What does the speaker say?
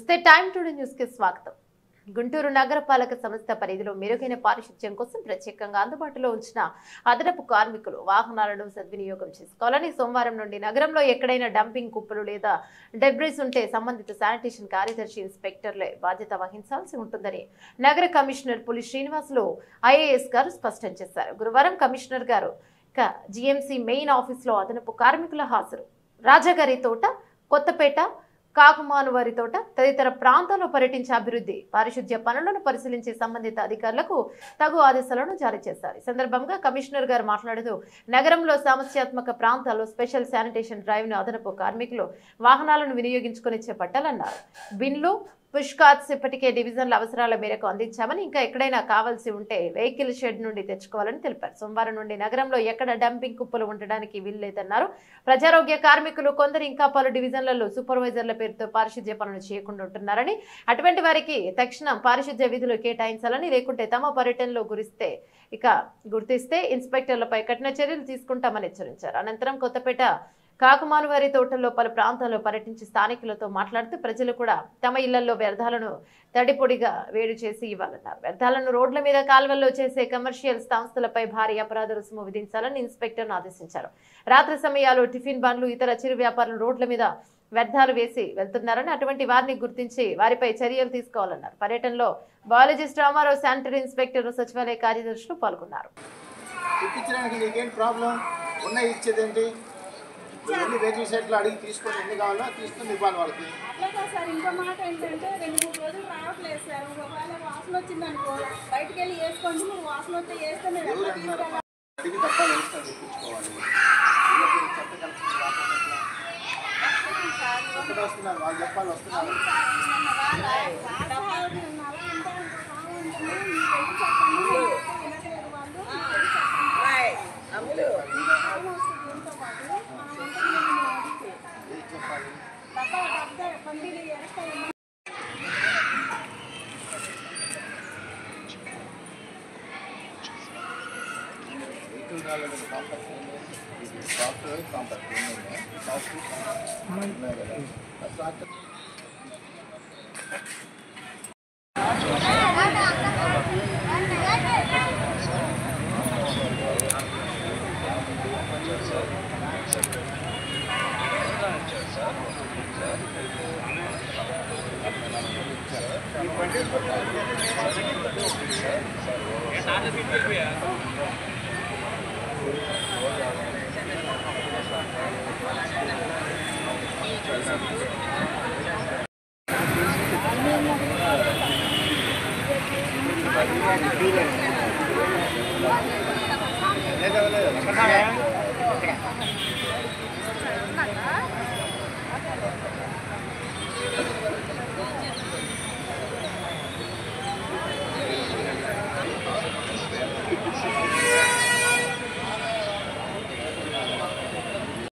నమస్తే time today news కి స్వాగతం. గుంటూరు నగరపాలక సంస్థ పరిధిలో మెరుగైన పారిశుధ్యం కోసం ప్రత్యేకంగా అందుబాటులో ఉంచిన అదనపు కార్మికులు వాహనాలను సద్వినియోగం చేసుకోవాలని సోమవారం నుండి నగరంలో ఎక్కడైనా డంపింగ్ కుప్పలు లేదా డెబ్రిస్ ఉంటే సంబంధిత శానిటేషన్ కార్యదర్శి ఇన్స్పెక్టర్లే బాధ్యత వహించాల్సి ఉంటుందని నగర కమిషనర్ పులి శ్రీనివాసులు ఐఏఎస్ గారు స్పష్టం చేశారు. గురువారం కమిషనర్ గారు జీఎంసీ మెయిన్ ఆఫీస్ లో అదనపు కార్మికుల హాజరు రాజాగారి తోట, కొత్తపేట, కాకుమానువారి తోట తదితర ప్రాంతాల్లో పర్యటించి అభివృద్ధి పారిశుధ్య పనులను పరిశీలించే సంబంధిత అధికారులకు తగు ఆదేశాలను జారీ చేశారు. ఈ సందర్భంగా కమిషనర్ గారు మాట్లాడుతూ నగరంలో సమస్యాత్మక ప్రాంతాల్లో స్పెషల్ శానిటేషన్ డ్రైవ్ ను అదనపు కార్మికులు వాహనాలను వినియోగించుకుని చేపట్టాలన్నారు. బిన్లు, పుష్ కార్ట్స్ ఇప్పటికే డివిజన్ల అవసరాల మేరకు అందించామని ఇంకా ఎక్కడైనా కావాల్సి ఉంటే వెహికల్ షెడ్ నుండి తెచ్చుకోవాలని తెలిపారు. సోమవారం నుండి నగరంలో ఎక్కడ డంపింగ్ కుప్పలు ఉండడానికి వీల్లేదన్నారు. ప్రజారోగ్య కార్మికులు కొందరు ఇంకా పలు డివిజన్లలో సూపర్వైజర్ల పేరుతో పారిశుధ్య పనులు చేయకుండా ఉంటున్నారని, అటువంటి వారికి తక్షణం పారిశుధ్య విధులు కేటాయించాలని, లేకుంటే తమ పర్యటనలో గుర్తిస్తే ఇన్స్పెక్టర్లపై కఠిన చర్యలు తీసుకుంటామని హెచ్చరించారు. అనంతరం కొత్తపేట, కాకుమానువారి తోటల్లో పలు ప్రాంతాల్లో పర్యటించి స్థానికులతో మాట్లాడుతూ ప్రజలు కూడా తమ ఇళ్లలో వ్యర్థాలను తడిపొడిగా వేడి చేసి ఇవ్వాలన్నారు. వ్యర్థాలను రోడ్ల మీద, కాల్వల్లో చేసే కమర్షియల్ సంస్థలపై భారీ అపరాధ రుసుము విధించాలని ఇన్స్పెక్టర్ను ఆదేశించారు. రాత్రి సమయాల్లో టిఫిన్ బండ్లు, ఇతర చిరు వ్యాపారులు రోడ్ల మీద వ్యర్థాలు వేసి వెళ్తున్నారని, అటువంటి వారిని గుర్తించి వారిపై చర్యలు తీసుకోవాలన్నారు. పర్యటనలో బయాలజిస్ట్ రామారావు, శానిటరీ ఇన్స్పెక్టర్, సచివాలయ కార్యదర్శులు పాల్గొన్నారు. వెహికల్ షెడ్లో అడిగి తీసుకొని ఎన్ని కావాలో తీసుకొని ఇవ్వాలి వాళ్ళకి. అట్లా సార్ ఇంకో మాట ఏంటంటే 2-3 రోజులు రావట్లేదు సార్. ఒకవేళ వాసన వచ్చిందనుకో బయటకు వెళ్ళి వేసుకోండి, మీరు వాసన వస్తే వేస్తే మేము అడిగి తప్పాలు వేస్తాను తెప్పించుకోవాలి. ఎక్కడ వస్తున్నారు వాళ్ళు చెప్పాలి. వస్తున్నారు లేదా